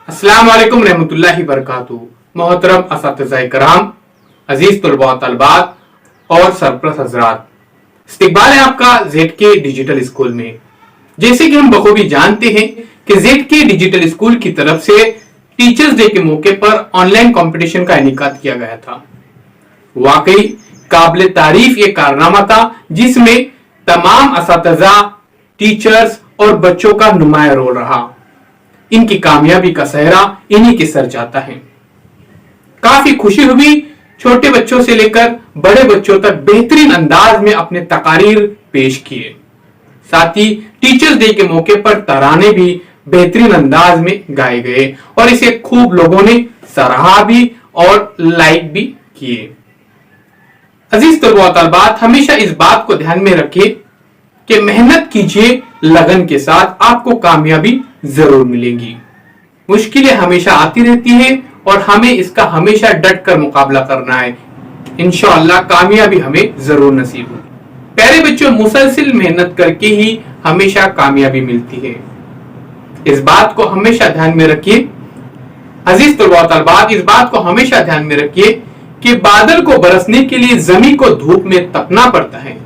अस्सलाम वालेकुम रहमतुल्लाहि बरकातुहू। मोहतरम असातिज़ाए कराम, अजीज तलबा तलबात और सरप्रस्त हजरात, इस्तकबाल है आपका ZK डिजिटल स्कूल में। जैसे कि हम बखूबी जानते हैं कि ZK डिजिटल स्कूल की तरफ से टीचर्स डे के मौके पर ऑनलाइन कंपटीशन का इनेकाद किया गया था। वाकई काबिल तारीफ ये कारनामा था जिसमें तमाम असातिज़ा, टीचर्स और बच्चों का नुमाया रोल रहा। इनकी कामयाबी का सेहरा इन्हीं के सर जाता है। काफी खुशी हुई, छोटे बच्चों से लेकर बड़े बच्चों तक बेहतरीन अंदाज में अपने तकारीर पेश किए। साथ ही टीचर्स डे के मौके पर तराने भी बेहतरीन अंदाज में गाए गए और इसे खूब लोगों ने सराहा भी और लाइक भी किए। अजीज तलबा तलबात, हमेशा इस बात को ध्यान में रखिए कि मेहनत कीजिए, लगन के साथ आपको कामयाबी जरूर मिलेगी। मुश्किलें हमेशा आती रहती हैं और हमें इसका हमेशा डट कर मुकाबला करना है। इंशाअल्लाह कामयाबी हमें जरूर नसीब होगी। प्यारे बच्चों, मुसलसिल मेहनत करके ही हमेशा कामयाबी मिलती है। इस बात को हमेशा ध्यान में रखिए। अजीज तलबा तलबात, इस बात को हमेशा ध्यान में रखिए कि बादल को बरसने के लिए जमीन को धूप में तपना पड़ता है।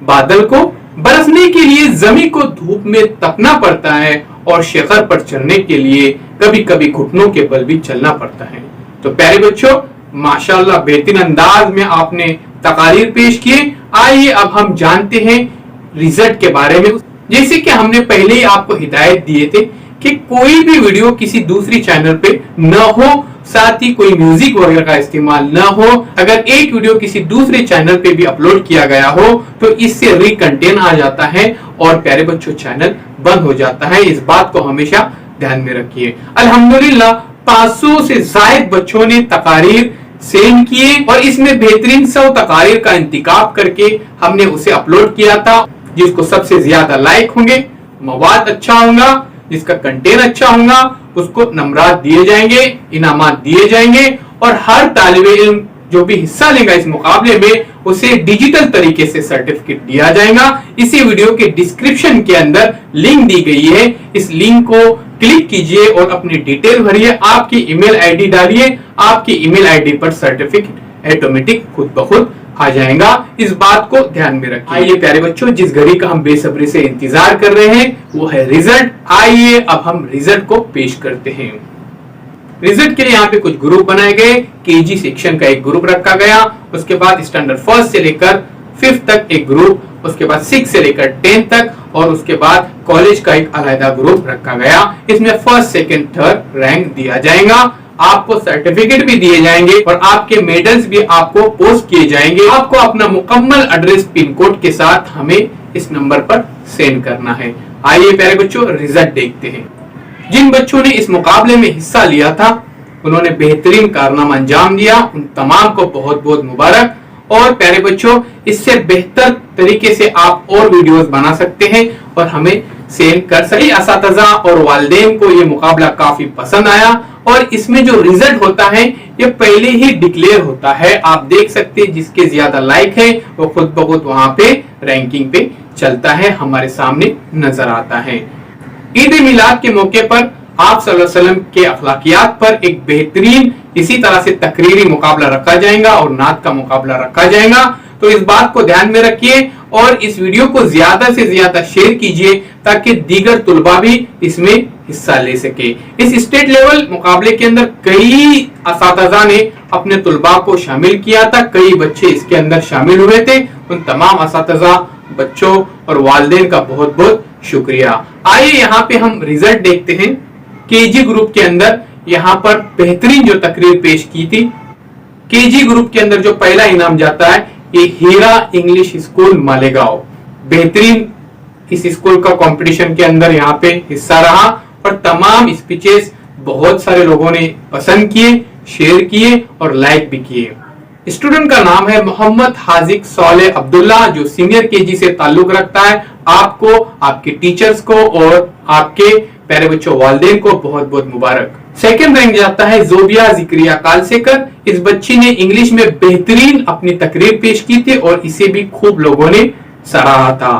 बादल को बरसने के लिए जमीन को धूप में तपना पड़ता है और शिखर पर चढ़ने के लिए कभी कभी घुटनों के बल भी चलना पड़ता है। तो प्यारे बच्चों, माशाल्लाह बेहतरीन अंदाज में आपने तकारीर पेश किए। आइए अब हम जानते हैं रिजल्ट के बारे में। जैसे कि हमने पहले ही आपको हिदायत दिए थे कि कोई भी वीडियो किसी दूसरी चैनल पे न हो, साथ ही कोई म्यूजिक वगैरह का इस्तेमाल न हो। अगर एक वीडियो किसी दूसरे चैनल पे भी अपलोड किया गया हो तो इससे रिकंटेन आ जाता है और प्यारे बच्चों चैनल बंद हो जाता है। इस बात को हमेशा ध्यान में रखिए। अल्हम्दुलिल्लाह 500 से ज्यादा बच्चों ने तकारीर सेंड किए और इसमें बेहतरीन 100 तकारीर का इंतखाब करके हमने उसे अपलोड किया था। जिसको सबसे ज्यादा लाइक होंगे, मवाद अच्छा होगा, जिसका कंटेंट अच्छा होगा, उसको नंबरात दिए जाएंगे, इनामात दिए जाएंगे और हर तालिबे इल्म जो भी हिस्सा लेगा इस मुकाबले में उसे डिजिटल तरीके से सर्टिफिकेट दिया जाएगा। इसी वीडियो के डिस्क्रिप्शन के अंदर लिंक दी गई है। इस लिंक को क्लिक कीजिए और अपनी डिटेल भरिए, आपकी ईमेल आईडी डालिए। आपकी ईमेल आईडी पर सर्टिफिकेट ऑटोमेटिक खुद ब खुद आ जाएगा। इस बात को ध्यान में रखिए। आइए प्यारे बच्चों, जिस घड़ी का हम बेसब्री से इंतजार कर रहे हैं वो है रिजल्ट। आइए अब हम रिजल्ट को पेश करते हैं। रिजल्ट के लिए यहाँ पे कुछ ग्रुप बनाए गए। केजी सेक्शन का एक ग्रुप रखा गया, उसके बाद स्टैंडर्ड 1 से लेकर 5 तक एक ग्रुप, उसके बाद 6 से लेकर 10 तक और उसके बाद कॉलेज का एक अलग ग्रुप रखा गया। इसमें 1st, 2nd, 3rd रैंक दिया जाएगा। आपको सर्टिफिकेट भी दिए जाएंगे और आपके मेडल्स भी आपको पोस्ट किए जाएंगे। आपको अपना मुकम्मल एड्रेस पिन कोड के साथ हमें इस नंबर पर सेंड करना है। आइए प्यारे बच्चों रिजल्ट देखते हैं। जिन बच्चों ने इस मुकाबले में हिस्सा लिया था उन्होंने बेहतरीन कारनामा अंजाम दिया, उन तमाम को बहुत बहुत मुबारक। और प्यारे बच्चों, इससे बेहतर तरीके से आप और वीडियोस बना सकते हैं और हमें सेंड कर सकते। असातिज़ा और वालिदैन को ये मुकाबला काफी पसंद आया और इसमें जो रिजल्ट होता है ये पहले ही डिक्लेयर होता है। आप देख सकते हैं जिसके ज्यादा लाइक है वो खुद ब खुद वहां पे रैंकिंग पे चलता है, हमारे सामने नजर आता है। ईद मिलाद के मौके पर आप सल्लल्लाहु अलैहि वसल्लम के अखलाकियात पर एक बेहतरीन इसी तरह से तकरीरी मुकाबला रखा जाएगा और नात का मुकाबला रखा जाएगा। तो इस बात को ध्यान में रखिए और इस वीडियो को ज्यादा से ज्यादा शेयर कीजिए ताकि दीगर तुलबा भी इसमें हिस्सा ले सके। इस स्टेट लेवल मुकाबले के अंदर कई असातिज़ा ने अपने तुलबा को शामिल किया था, कई बच्चे इसके अंदर शामिल हुए थे। उन तमाम असातिज़ा, बच्चों और वालिदैन का बहुत बहुत शुक्रिया। आइए यहाँ पे हम रिजल्ट देखते हैं। केजी ग्रुप के अंदर यहाँ पर बेहतरीन जो तकरीर पेश की थी, केजी ग्रुप के अंदर जो पहला इनाम जाता है ये हीरा इंग्लिश स्कूल मालेगांव। बेहतरीन इस स्कूल का कंपटीशन के अंदर यहाँ पे हिस्सा रहा और तमाम स्पीचेस बहुत सारे लोगों ने पसंद किए, शेयर किए और लाइक भी किए। स्टूडेंट का नाम है मोहम्मद हाजिक सोले अब्दुल्ला जो सीनियर केजी से ताल्लुक रखता है। आपको, आपके टीचर्स को और आपके प्यारे बच्चों वालिदैन को बहुत बहुत मुबारक। सेकंड रैंक जाता है जोबिया जिक्रिया कालसेकर। इस बच्ची ने इंग्लिश में बेहतरीन अपनी तकरीर पेश की थी और इसे भी खूब लोगों ने सराहा था।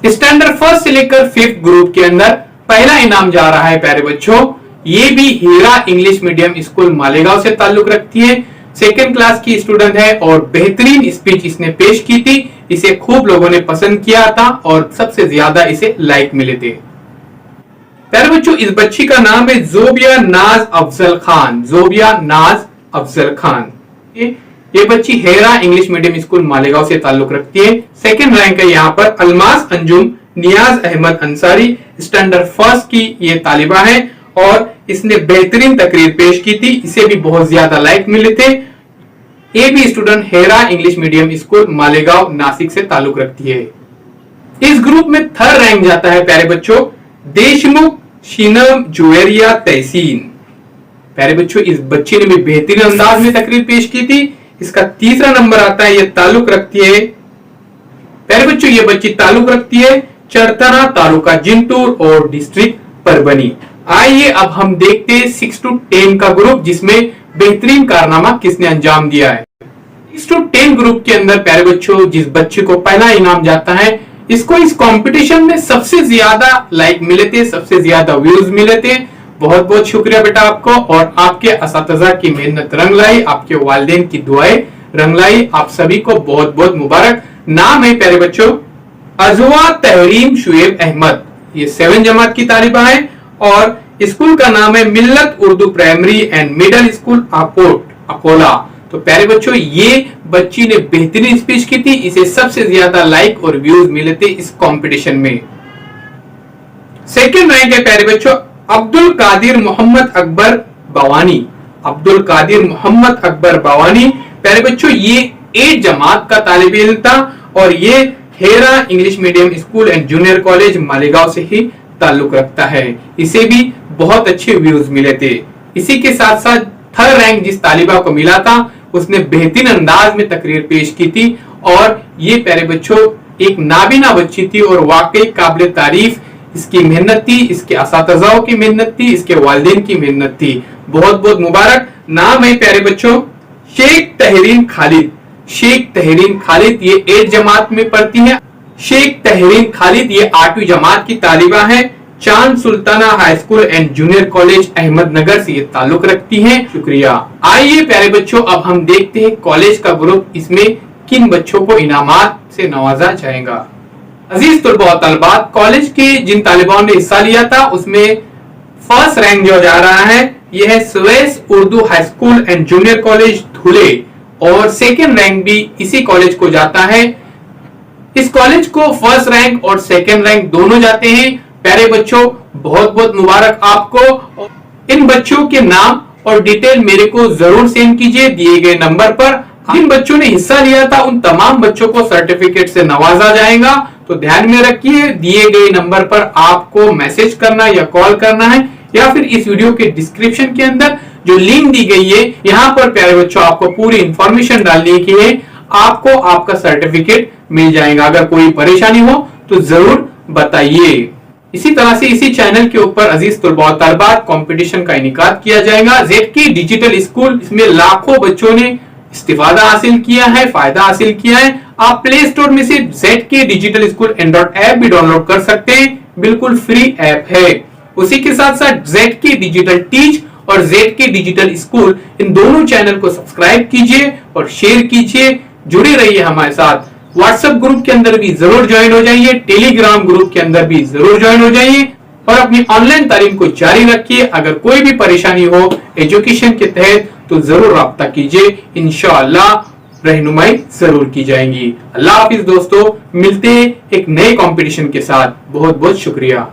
स्टैंडर्ड 1 से लेकर 5 ग्रुप के अंदर पहला इनाम जा रहा है प्यारे बच्चों ये भी हीरा इंग्लिश मीडियम स्कूल मालेगांव से ताल्लुक रखती है। सेकंड क्लास की स्टूडेंट है और बेहतरीन स्पीच इसने पेश की थी। इसे खूब लोगों ने पसंद किया था और सबसे ज्यादा इसे लाइक मिले थे। प्यारे बच्चों, इस बच्ची का नाम है जोबिया नाज अफजल खान। जोबिया नाज अफजल खान। ये बच्ची Hera English medium school Malegaon से ताल्लुक रखती है। सेकंड रैंक है यहाँ पर अल्मास अंजुम नियाज अहमद अंसारी, स्टैंडर्ड फर्स्ट की ये तालिबा है और इसने बेहतरीन तकरीर पेश की थी। इसे भी बहुत ज्यादा लाइक मिले थे। ये भी student Hera English medium school Malegaon Nashik से ताल्लुक रखती है। इस ग्रुप में थर्ड रैंक जाता है प्यारे बच्चों देशमुख शीनम जुवेरिया तहसीन। प्यारे बच्चों, इस बच्ची ने भी बेहतरीन अंदाज में तकरीर पेश की थी। इसका तीसरा नंबर आता है। ये ताल्लुक रखती है, प्यारे बच्चों, ये बच्ची ताल्लुक रखती है चरतरा तालुका जिंतूर और डिस्ट्रिक्ट परभनी। आइए अब हम देखते हैं 6 to 10 का ग्रुप, जिसमें बेहतरीन कारनामा किसने अंजाम दिया है। 6 to 10 ग्रुप के अंदर प्यारे बच्चों जिस बच्चे को पहला इनाम जाता है, इसको इस कंपटीशन में सबसे ज्यादा लाइक मिले थे, सबसे ज्यादा व्यूज मिले थे। बहुत बहुत शुक्रिया बेटा आपको, और आपके असातिज़ा की मेहनत रंग लाई, आपके वालिदैन की दुआएं रंग लाई। आप सभी को बहुत बहुत मुबारक। नाम है प्यारे बच्चों अजवा तहरीम शुएब अहमद। ये 7 जमात की तालिबा है और स्कूल का नाम है मिल्लत Urdu primary and middle school Akot Akola. तो प्यारे बच्चों, ये बच्ची ने बेहतरीन स्पीच की थी। इसे सबसे ज्यादा लाइक और व्यूज मिले थे इस कंपटीशन में। सेकंड रैंक है प्यारे बच्चों अब्दुल कादिर मोहम्मद अकबर बवानी। अब्दुल कादिर मोहम्मद अकबर बवानी प्यारे बच्चों ये 8 जमात का तालिब इल्म था और ये Hera English medium school and junior college Malegaon से ही ताल्लुक रखता है। इसे भी बहुत अच्छे व्यूज मिले थे। इसी के साथ साथ थर्ड रैंक जिस तालिबा को मिला था, उसने बेहतरीन अंदाज में तकरीर पेश की थी और ये प्यारे बच्चों एक नाबीना बच्ची थी और वाकई काबिल तारीफ इसकी मेहनत थी, इसके असातिज़ाओं की मेहनत थी, इसके वालिदैन की मेहनत थी। बहुत बहुत मुबारक। नाम है प्यारे बच्चों शेख तहरीन खालिद। शेख तहरीन खालिद ये 8 जमात में पढ़ती है। शेख तहरीन खालिद ये 8वीं जमात की तालिबा है। चांद Sultana high school and junior college Ahmednagar से ये ताल्लुक रखती है। शुक्रिया। आइए प्यारे बच्चों अब हम देखते हैं कॉलेज का ग्रुप, इसमें किन बच्चों को इनामात से नवाजा जाएगा। अजीज तलबा और तलबात, कॉलेज के जिन तालिबाओं ने हिस्सा लिया था उसमें फर्स्ट रैंक जो जा रहा है यह है सुवेस Urdu high school and junior college Dhule और सेकंड रैंक भी इसी कॉलेज को जाता है। इस कॉलेज को फर्स्ट रैंक और सेकंड रैंक दोनों जाते हैं। प्यारे बच्चों बहुत बहुत मुबारक आपको। इन बच्चों के नाम और डिटेल मेरे को जरूर सेंड कीजिए दिए गए नंबर पर। जिन बच्चों ने हिस्सा लिया था उन तमाम बच्चों को सर्टिफिकेट से नवाजा जाएगा। तो ध्यान में रखिए दिए गए नंबर पर आपको मैसेज करना या कॉल करना है या फिर इस वीडियो के डिस्क्रिप्शन के अंदर जो लिंक दी गई है यहाँ पर प्यारे बच्चों आपको पूरी इंफॉर्मेशन डालनी की है, आपको आपका सर्टिफिकेट मिल जाएगा। अगर कोई परेशानी हो तो जरूर बताइए। इसी तरह से इसी चैनल के ऊपर अजीज तलबा और तलबात कंपटीशन का इनेकाद किया जाएगा। ZK डिजिटल स्कूल, इसमें लाखों बच्चों ने इस्तिफादा हासिल किया है, फायदा हासिल किया है। आप प्ले स्टोर में से ZK digital school Android app भी डाउनलोड कर सकते हैं, बिल्कुल फ्री ऐप है। उसी के साथ साथ ZK डिजिटल टीच और ZK डिजिटल स्कूल इन दोनों चैनल को सब्सक्राइब कीजिए और शेयर कीजिए। जुड़े रहिए हमारे साथ। व्हाट्सएप ग्रुप के अंदर भी जरूर ज्वाइन हो जाइए, टेलीग्राम ग्रुप के अंदर भी जरूर ज्वाइन हो जाइए और अपनी ऑनलाइन तालीम को जारी रखिए। अगर कोई भी परेशानी हो एजुकेशन के तहत तो जरूर राब्ता कीजिए, इंशाअल्लाह रहनुमाई जरूर की जाएंगी। अल्लाह हाफिज दोस्तों, मिलते एक नए कंपटीशन के साथ। बहुत बहुत शुक्रिया।